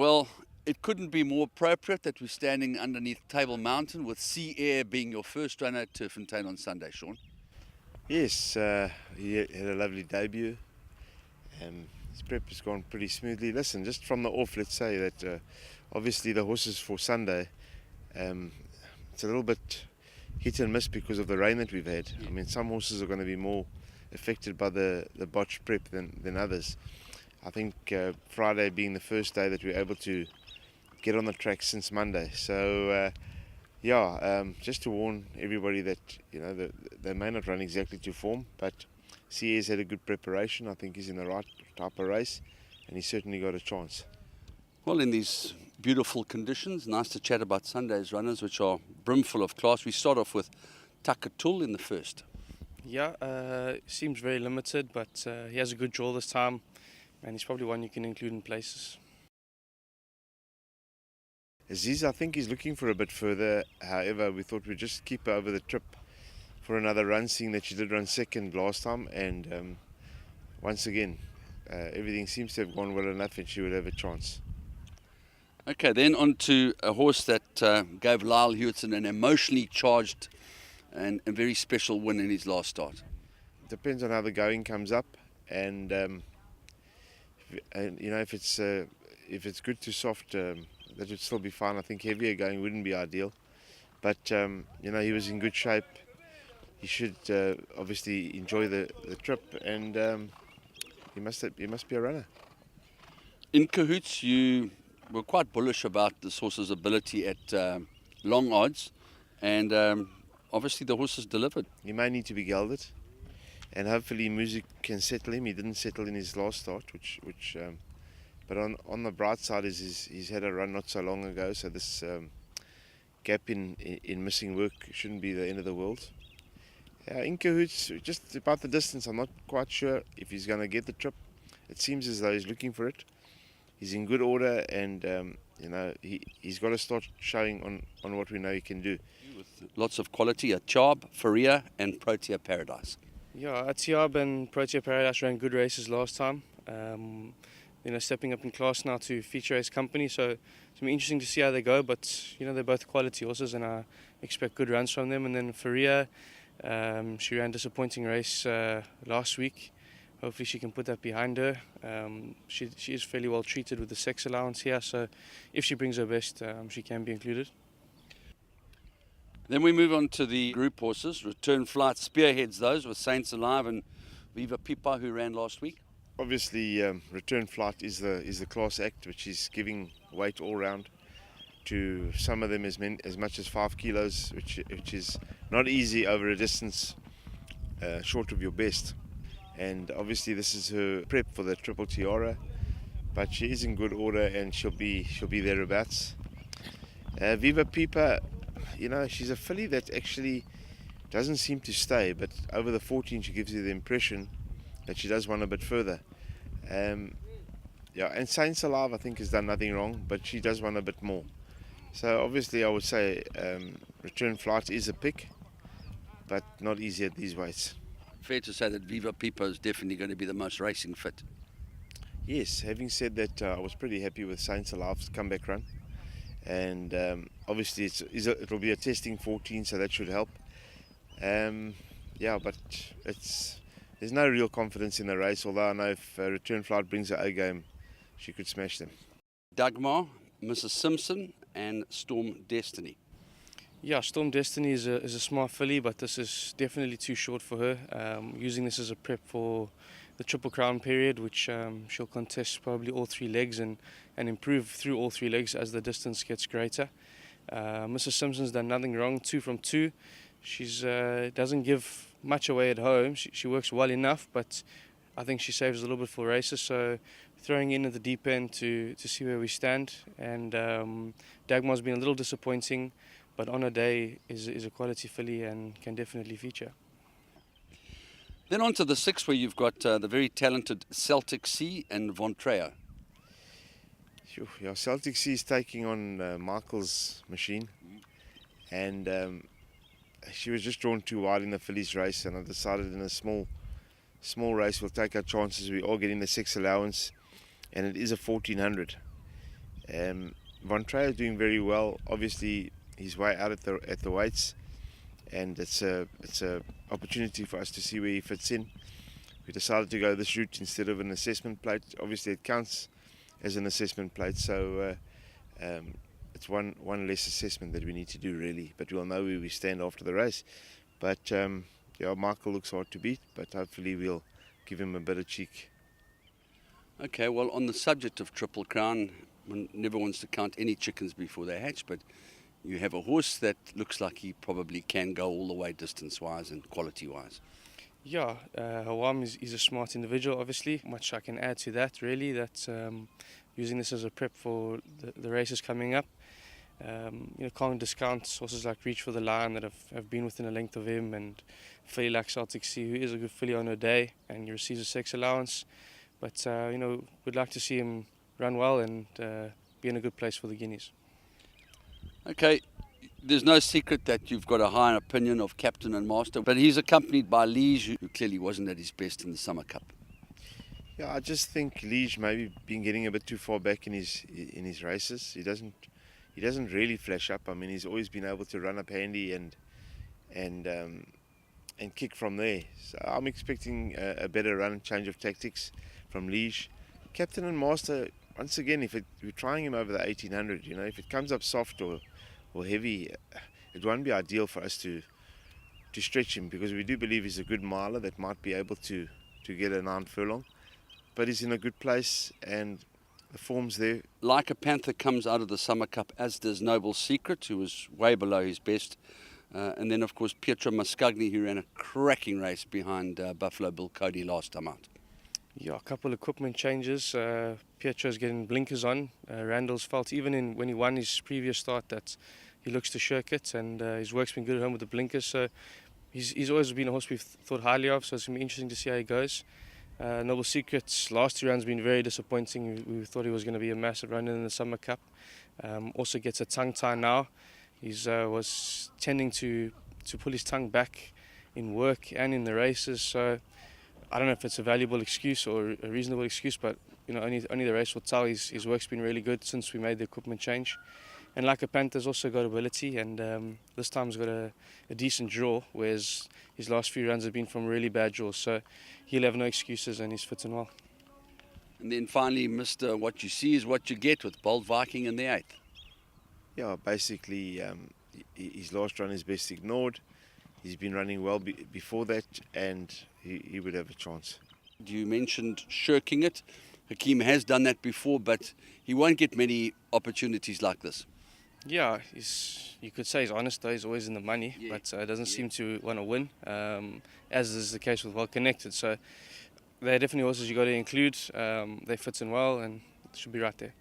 Well, it couldn't be more appropriate that we're standing underneath Table Mountain with Sea Air being your first runner at Turffontein on Sunday, Sean. Yes, he had a lovely debut. His prep has gone pretty smoothly. Listen, just from the off, let's say that obviously the horses for Sunday, it's a little bit hit and miss because of the rain that we've had. I mean, some horses are going to be more affected by the botched prep than others. I think Friday being the first day that we're able to get on the track since Monday. So, just to warn everybody that, they may not run exactly to form, but CA's had a good preparation. I think he's in the right type of race, and he's certainly got a chance. Well, in these beautiful conditions, nice to chat about Sunday's runners, which are brimful of class. We start off with Takatul in the first. Yeah, seems very limited, but he has a good draw this time, and he's probably one you can include in places. Aziz, I think he's looking for a bit further. However, we thought we'd just keep her over the trip for another run, seeing that she did run second last time. And once again, everything seems to have gone well enough and she would have a chance. Okay, then on to a horse that gave Lyle Hewitson an emotionally charged and a very special win in his last start. Depends on how the going comes up, and if it's good to soft, that would still be fine. I think heavier going wouldn't be ideal, but he was in good shape. He should obviously enjoy the trip, and he must be a runner. In cahoots, you were quite bullish about this horse's ability at long odds, and obviously the horse has delivered. He may need to be gelded, and hopefully music can settle him. He didn't settle in his last start, but on the bright side is he's had a run not so long ago, so this gap in missing work shouldn't be the end of the world. In cahoots, just about the distance, I'm not quite sure if he's going to get the trip. It seems as though he's looking for it. He's in good order, and he's got to start showing on what we know he can do. With lots of quality at Charb, Faria and Protea Paradise. Yeah, Atiab and Protea Paradise ran good races last time. Stepping up in class now to feature race company, so it's going to be interesting to see how they go, but they're both quality horses and I expect good runs from them. And then Faria, she ran a disappointing race last week. Hopefully she can put that behind her. She is fairly well treated with the sex allowance here, so if she brings her best, she can be included. Then we move on to the group horses. Return Flight spearheads those with Saints Alive and Viva Pipa, who ran last week. Obviously, Return Flight is the class act, which is giving weight all round to some of them as much as 5 kilos, which is not easy over a distance short of your best. And obviously, this is her prep for the Triple Tiara, but she is in good order and she'll be thereabouts. Viva Pipa, she's a filly that actually doesn't seem to stay, but over the 14 she gives you the impression that she does run a bit further. And Saints Alive I think has done nothing wrong, but she does run a bit more. So obviously I would say Return Flight is a pick, but not easy at these weights. Fair to say that Viva Pipa is definitely going to be the most racing fit. Yes, having said that, I was pretty happy with Saints Alive's comeback run, and obviously it'll be a testing 14, so that should help. But there's no real confidence in the race, although I know if Return Flight brings her A game, she could smash them. Dagmar, Mrs. Simpson and Storm Destiny. Yeah, Storm Destiny is a smart filly, but this is definitely too short for her. Using this as a prep for the Triple Crown period, which she'll contest probably all 3 legs and improve through all 3 legs as the distance gets greater. Mrs. Simpson's done nothing wrong, 2 from 2. She's doesn't give much away at home. She works well enough, but I think she saves a little bit for races. So throwing in at the deep end to see where we stand. And Dagmar's been a little disappointing, but on a day is a quality filly and can definitely feature. Then on to the 6, where you've got the very talented Celtic Sea and Vontreo. Yeah, Celtic Sea is taking on Michael's machine, and she was just drawn too wide in the fillies race, and I decided in a small race we'll take our chances. We are getting the 6 allowance, and it is a 1400. Von Trier doing very well. Obviously, he's way out at the weights, and it's a opportunity for us to see where he fits in. We decided to go this route instead of an assessment plate. Obviously, it counts as an assessment plate, so it's one less assessment that we need to do really. But we'll know where we stand after the race. But yeah, Michael looks hard to beat, but hopefully we'll give him a bit of cheek. Okay, well, on the subject of Triple Crown, one never wants to count any chickens before they hatch, but you have a horse that looks like he probably can go all the way distance-wise and quality-wise. Yeah, Hawam is a smart individual, obviously. Much I can add to that, really. That's using this as a prep for the races coming up. Can't discount horses like Reach for the Lion that have been within a length of him, and filly like Celtic Sea, who is a good filly on her day, and he receives a sex allowance. But, we'd like to see him run well and be in a good place for the Guineas. Okay, there's no secret that you've got a high opinion of Captain and Master, but he's accompanied by Liege, who clearly wasn't at his best in the Summer Cup. Yeah, I just think Liege maybe been getting a bit too far back in his races. He doesn't really flash up. I mean, he's always been able to run up handy and kick from there. So I'm expecting a better run, change of tactics from Liege. Captain and Master, once again, we're trying him over the 1800, if it comes up soft or heavy, it won't be ideal for us to stretch him, because we do believe he's a good miler that might be able to get a 9 furlong. But he's in a good place and the form's there. Like a Panther comes out of the Summer Cup, as does Noble Secret, who was way below his best. And then, of course, Pietro Mascagni, who ran a cracking race behind Buffalo Bill Cody last time out. Yeah, a couple of equipment changes. Pietro's getting blinkers on. Randall's felt, even when he won his previous start, that he looks to shirk it, and his work's been good at home with the blinkers. So he's always been a horse we've thought highly of, so it's going to be interesting to see how he goes. Noble Secret's last 2 rounds been very disappointing. We thought he was going to be a massive runner in the Summer Cup. Also gets a tongue tie now. He was tending to pull his tongue back in work and in the races. So I don't know if it's a valuable excuse or a reasonable excuse, but only the race will tell. His work's been really good since we made the equipment change. And like a Panther's also got ability, and this time's got a decent draw, whereas his last few runs have been from really bad draws. So he'll have no excuses, and he's fitting well. And then finally, Mr. What You See Is What You Get with Bold Viking in the 8th. Yeah, basically his last run is best ignored. He's been running well before that, and he would have a chance. You mentioned shirking it. Hakeem has done that before, but he won't get many opportunities like this. Yeah, you could say he's honest though. He's always in the money, Yeah. but doesn't seem to want to win, as is the case with Well Connected. So they're definitely horses you got to include. They fit in well and should be right there.